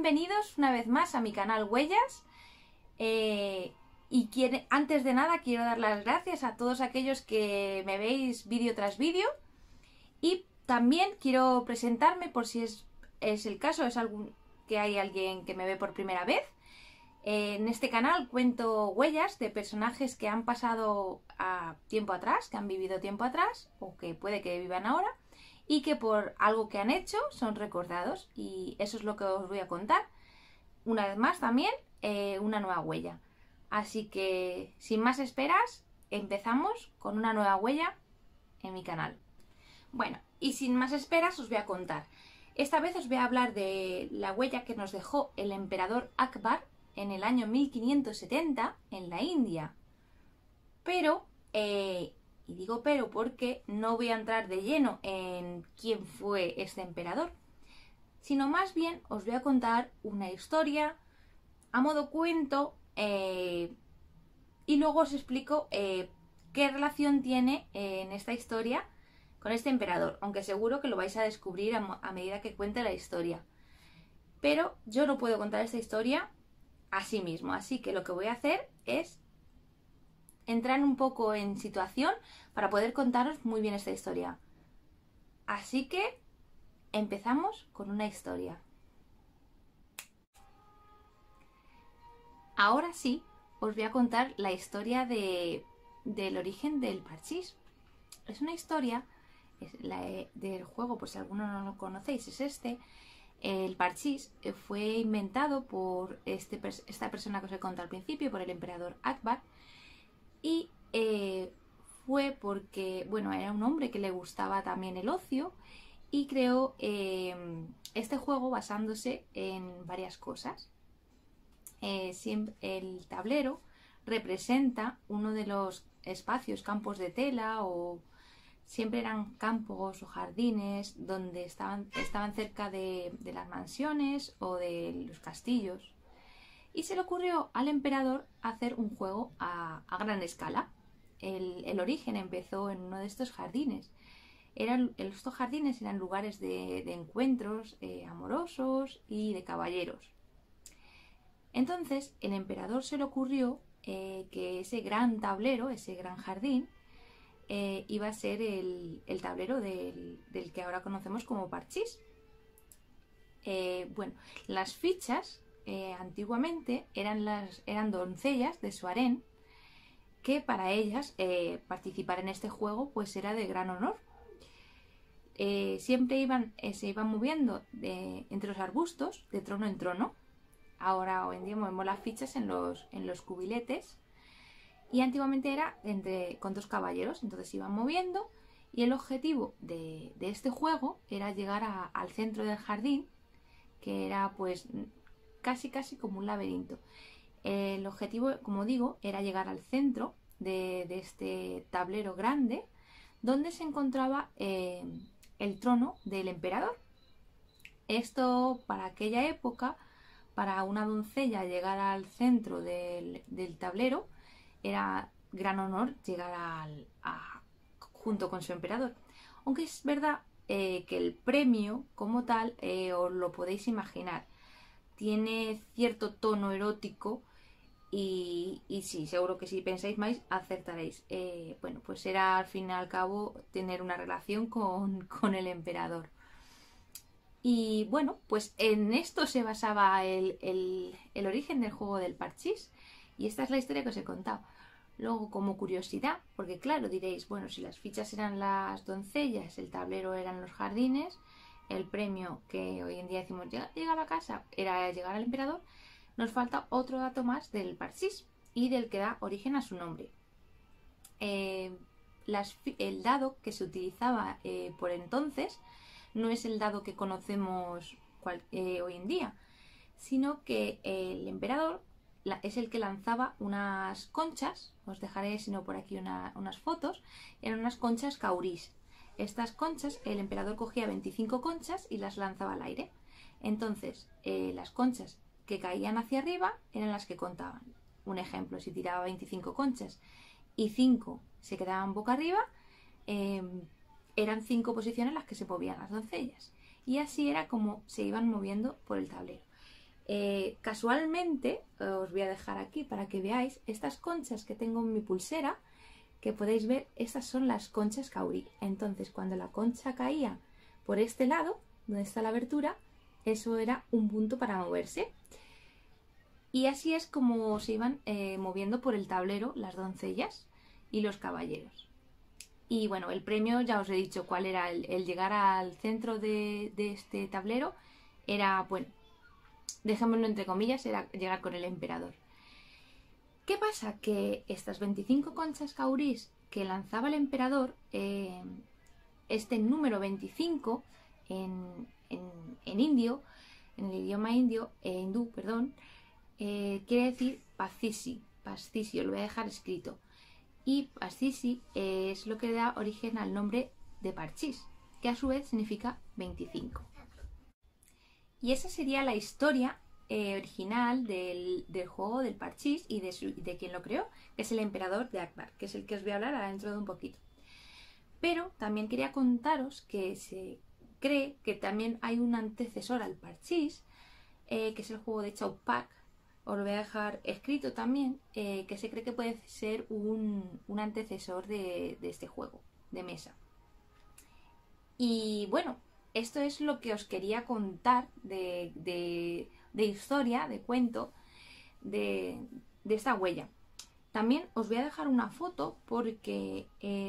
Bienvenidos una vez más a mi canal Huellas. Antes de nada quiero dar las gracias a todos aquellos que me veis vídeo tras vídeo. Y también quiero presentarme por si es el caso, que hay alguien que me ve por primera vez. En este canal cuento huellas de personajes que han pasado tiempo atrás, que han vivido tiempo atrás o que puede que vivan ahora, y que por algo que han hecho son recordados, y eso es lo que os voy a contar. Una vez más también una nueva huella. Así que sin más esperas, empezamos con una nueva huella en mi canal. Bueno, y sin más esperas os voy a contar. Esta vez os voy a hablar de la huella que nos dejó el emperador Akbar en el año 1570 en la India. Pero, y digo pero porque no voy a entrar de lleno en quién fue este emperador, sino más bien os voy a contar una historia a modo cuento y luego os explico qué relación tiene en esta historia con este emperador, aunque seguro que lo vais a descubrir a medida que cuente la historia. Pero yo no puedo contar esta historia así mismo, así que lo que voy a hacer es entrar un poco en situación para poder contaros muy bien esta historia. Así que empezamos con una historia. Ahora sí, os voy a contar la historia del origen del parchís. Es una historia del juego, por si alguno no lo conocéis, es este. El parchís fue inventado por esta persona que os he contado al principio, por el emperador Akbar. Y fue porque, bueno, era un hombre que le gustaba también el ocio y creó este juego basándose en varias cosas. El tablero representa uno de los espacios, campos de tela, o siempre eran campos o jardines donde estaban cerca de las mansiones o de los castillos. Y se le ocurrió al emperador hacer un juego a gran escala. El origen empezó en uno de estos jardines. Estos jardines eran lugares de encuentros amorosos y de caballeros. Entonces el emperador se le ocurrió que ese gran tablero, ese gran jardín, iba a ser el tablero del que ahora conocemos como parchís. Bueno, las fichas antiguamente eran doncellas de su harén, que para ellas participar en este juego pues era de gran honor. Siempre se iban moviendo entre los arbustos de trono en trono. Ahora, hoy en día, movemos las fichas en los cubiletes, y antiguamente era con dos caballeros, entonces se iban moviendo, y el objetivo de este juego era llegar al centro del jardín, que era pues casi como un laberinto. El objetivo, como digo, era llegar al centro de este tablero grande, donde se encontraba el trono del emperador. Esto, para aquella época, para una doncella llegar al centro del tablero era gran honor llegar junto con su emperador. Aunque es verdad que el premio como tal, os lo podéis imaginar, tiene cierto tono erótico, y sí, seguro que si pensáis más acertaréis. Bueno, pues era al fin y al cabo tener una relación con el emperador. Y bueno, pues en esto se basaba el origen del juego del parchís, y esta es la historia que os he contado. Luego, como curiosidad, porque claro, diréis, bueno, si las fichas eran las doncellas, el tablero eran los jardines, el premio, que hoy en día decimos llega a la casa, era llegar al emperador, nos falta otro dato más del parchís y del que da origen a su nombre. El dado que se utilizaba por entonces no es el dado que conocemos hoy en día, sino que el emperador es el que lanzaba unas conchas. Os dejaré, si no, por aquí unas fotos. Eran unas conchas caurís. Estas conchas, el emperador cogía 25 conchas y las lanzaba al aire. Entonces, las conchas que caían hacia arriba eran las que contaban. Un ejemplo, si tiraba 25 conchas y 5 se quedaban boca arriba, eran 5 posiciones las que se movían las doncellas. Y así era como se iban moviendo por el tablero. Casualmente, os voy a dejar aquí para que veáis estas conchas que tengo en mi pulsera, que podéis ver, estas son las conchas caurí. Entonces, cuando la concha caía por este lado, donde está la abertura, eso era un punto para moverse. Y así es como se iban moviendo por el tablero las doncellas y los caballeros. Y bueno, el premio, ya os he dicho cuál era, el llegar al centro de este tablero era, bueno, dejémoslo entre comillas, era llegar con el emperador. ¿Qué pasa? Que estas 25 conchas caurís que lanzaba el emperador, este número 25 en indio, en el idioma hindú, perdón, quiere decir Pastisi, Pastisi, lo voy a dejar escrito. Y Pastisi es lo que da origen al nombre de Parchís, que a su vez significa 25. Y esa sería la historia original del juego del Parchís y de quien lo creó, que es el emperador de Akbar, que es el que os voy a hablar ahora dentro de un poquito. Pero también quería contaros que se cree que también hay un antecesor al Parchís, que es el juego de Chaupak. Os lo voy a dejar escrito también, que se cree que puede ser un antecesor de este juego de mesa. Y bueno, esto es lo que os quería contar de historia, de cuento, de esta huella. También os voy a dejar una foto porque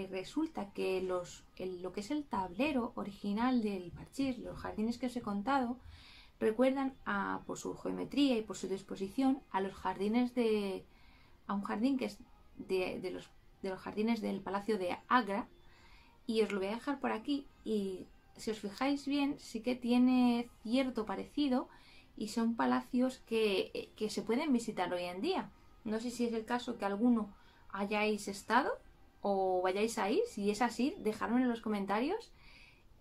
resulta que lo que es el tablero original del Parchís, los jardines que os he contado, recuerdan por su geometría y por su disposición a los jardines a un jardín que es de los jardines del Palacio de Agra, y os lo voy a dejar por aquí. Y si os fijáis bien, sí que tiene cierto parecido y son palacios que se pueden visitar hoy en día. No sé si es el caso que alguno hayáis estado o vayáis a ir. Si es así, dejadme en los comentarios,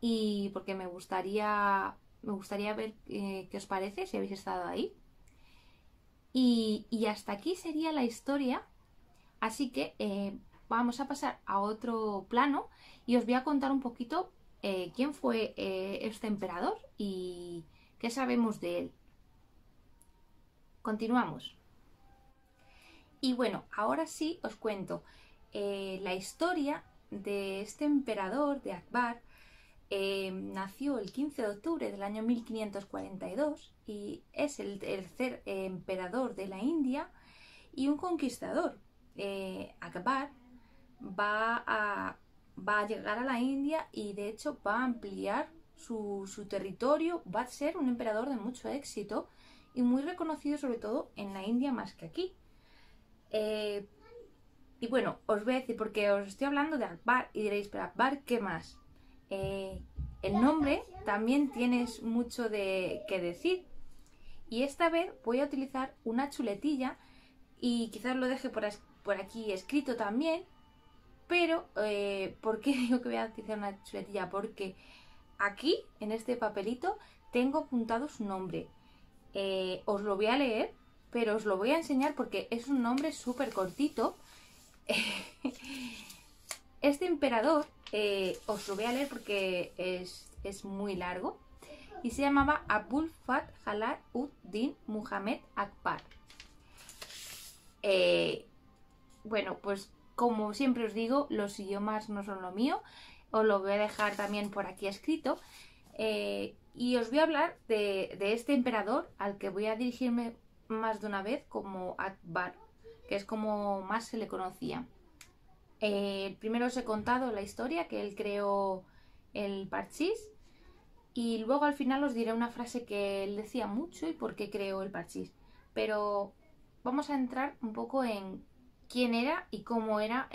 y porque me gustaría ver qué os parece si habéis estado ahí. Y hasta aquí sería la historia. Así que vamos a pasar a otro plano y os voy a contar un poquito quién fue este emperador y qué sabemos de él. Continuamos. Y bueno, ahora sí os cuento la historia de este emperador de Akbar. Nació el 15 de octubre del año 1542 y es el tercer emperador de la India y un conquistador. Akbar va a llegar a la India y de hecho va a ampliar su territorio, va a ser un emperador de mucho éxito y muy reconocido sobre todo en la India más que aquí. Y bueno, os voy a decir, porque os estoy hablando de Akbar y diréis, pero Akbar, ¿qué más? El nombre también tiene mucho que decir, y esta vez voy a utilizar una chuletilla y quizás lo deje por aquí escrito también. Pero ¿por qué digo que voy a utilizar una chuletilla? Porque aquí en este papelito tengo apuntado su nombre. Os lo voy a leer, pero os lo voy a enseñar porque es un nombre súper cortito. Este emperador, os lo voy a leer porque es muy largo, y se llamaba Abul Fath Jalal-ud-Din Muhammad Akbar. Bueno, pues como siempre os digo, los idiomas no son lo mío, os lo voy a dejar también por aquí escrito, y os voy a hablar de este emperador al que voy a dirigirme más de una vez como Akbar, que es como más se le conocía. Primero os he contado la historia, que él creó el Parchís, y luego al final os diré una frase que él decía mucho y por qué creó el Parchís. Pero vamos a entrar un poco en quién era y cómo era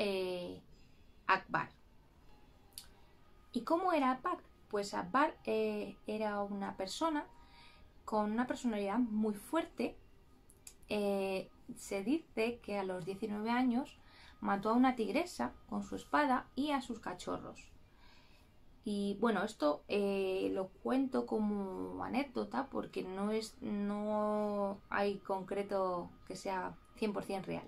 Akbar. ¿Y cómo era Akbar? Pues Akbar era una persona con una personalidad muy fuerte. Se dice que a los 19 años mató a una tigresa con su espada y a sus cachorros. Y bueno, esto lo cuento como anécdota porque no hay concreto que sea 100% real.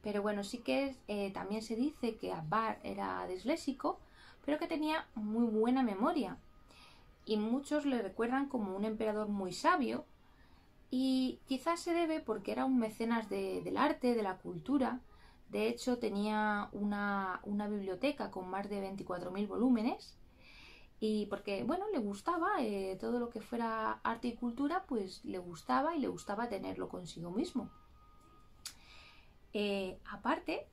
Pero bueno, sí que también se dice que Akbar era disléxico, pero que tenía muy buena memoria. Y muchos le recuerdan como un emperador muy sabio Y quizás se debe porque era un mecenas del arte, de la cultura. De hecho, tenía una biblioteca con más de 24.000 volúmenes. Y porque, bueno, le gustaba todo lo que fuera arte y cultura, pues le gustaba y le gustaba tenerlo consigo mismo. Aparte,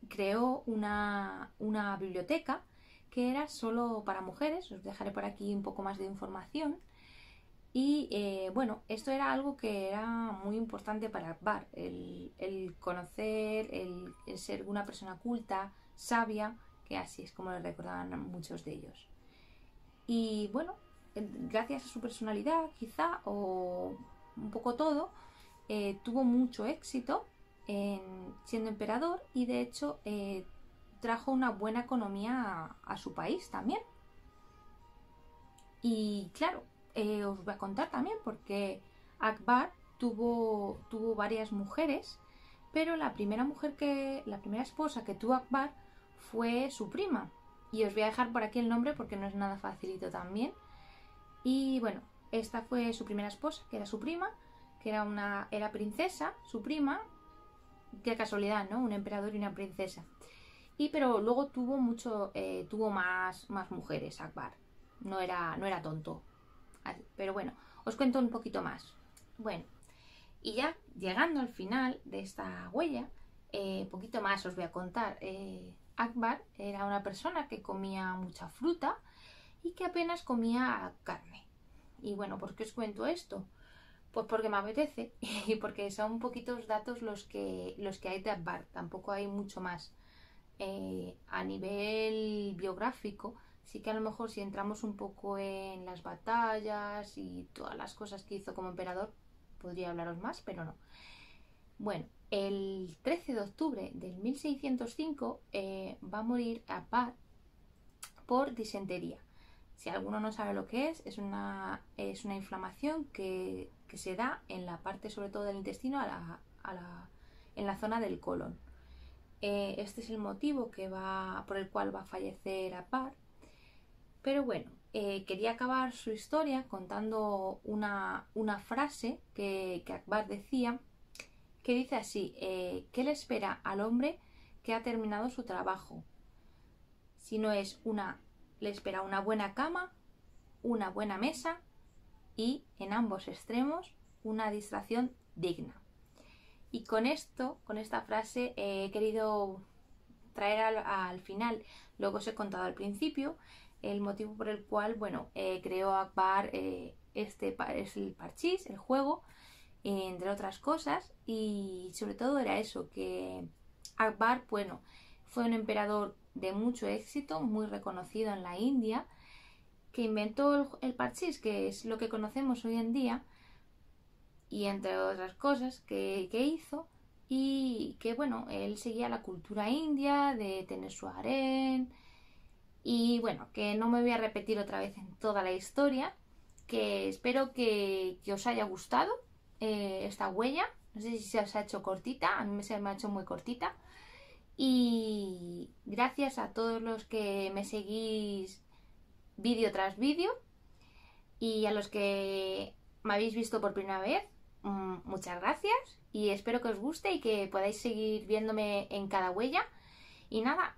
creó una biblioteca que era solo para mujeres. Os dejaré por aquí un poco más de información. Y bueno, esto era algo que era muy importante para Akbar, el conocer, el ser una persona culta, sabia, que así es como lo recordaban muchos de ellos. Y bueno, gracias a su personalidad quizá, o un poco todo, tuvo mucho éxito siendo emperador y de hecho trajo una buena economía a su país también. Y claro, os voy a contar también porque Akbar tuvo varias mujeres, pero la primera esposa que tuvo Akbar fue su prima. Y os voy a dejar por aquí el nombre porque no es nada facilito también. Y bueno, esta fue su primera esposa, que era su prima, que era princesa, su prima. Qué casualidad, ¿no? Un emperador y una princesa. Pero luego tuvo más mujeres Akbar. No era tonto. Pero bueno, os cuento un poquito más. Bueno, y ya llegando al final de esta huella, poquito más os voy a contar. Akbar era una persona que comía mucha fruta y que apenas comía carne. Y bueno, ¿por qué os cuento esto? Pues porque me apetece y porque son poquitos datos los que hay de Akbar. Tampoco hay mucho más. A nivel biográfico, sí que a lo mejor si entramos un poco en las batallas y todas las cosas que hizo como emperador, podría hablaros más, pero no. Bueno, el 13 de octubre del 1605 va a morir Akbar por disentería. Si alguno no sabe lo que es una inflamación que se da en la parte sobre todo del intestino en la zona del colon. Este es el motivo por el cual va a fallecer Akbar. Pero bueno, quería acabar su historia contando una frase que Akbar decía, que dice así: ¿qué le espera al hombre que ha terminado su trabajo? Si no es le espera una buena cama, una buena mesa y, en ambos extremos, una distracción digna. Y con esta frase he querido traer al final lo que os he contado al principio, el motivo por el cual, bueno, creó Akbar es el parchís, el juego, entre otras cosas, y sobre todo era eso, que Akbar, bueno, fue un emperador de mucho éxito, muy reconocido en la India, que inventó el parchís, que es lo que conocemos hoy en día, y entre otras cosas que hizo, y que bueno, él seguía la cultura india de tener su harén, y bueno, que no me voy a repetir otra vez en toda la historia, que espero que os haya gustado esta huella. No sé si se os ha hecho cortita, a mí se me ha hecho muy cortita, y gracias a todos los que me seguís vídeo tras vídeo, y a los que me habéis visto por primera vez, muchas gracias y espero que os guste y que podáis seguir viéndome en cada huella. Y nada,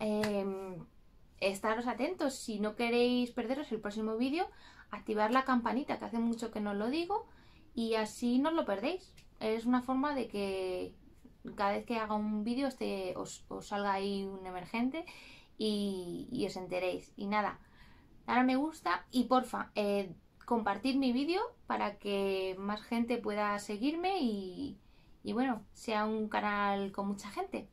estaros atentos si no queréis perderos el próximo vídeo, activar la campanita, que hace mucho que no os lo digo, y así no os lo perdéis. Es una forma de que cada vez que haga un vídeo os salga ahí un emergente y os enteréis. Y nada, dale a me gusta y porfa, compartir mi vídeo para que más gente pueda seguirme y bueno, sea un canal con mucha gente.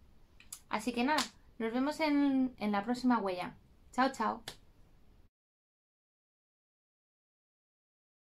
Así que nada, nos vemos en la próxima huella. Chao, chao.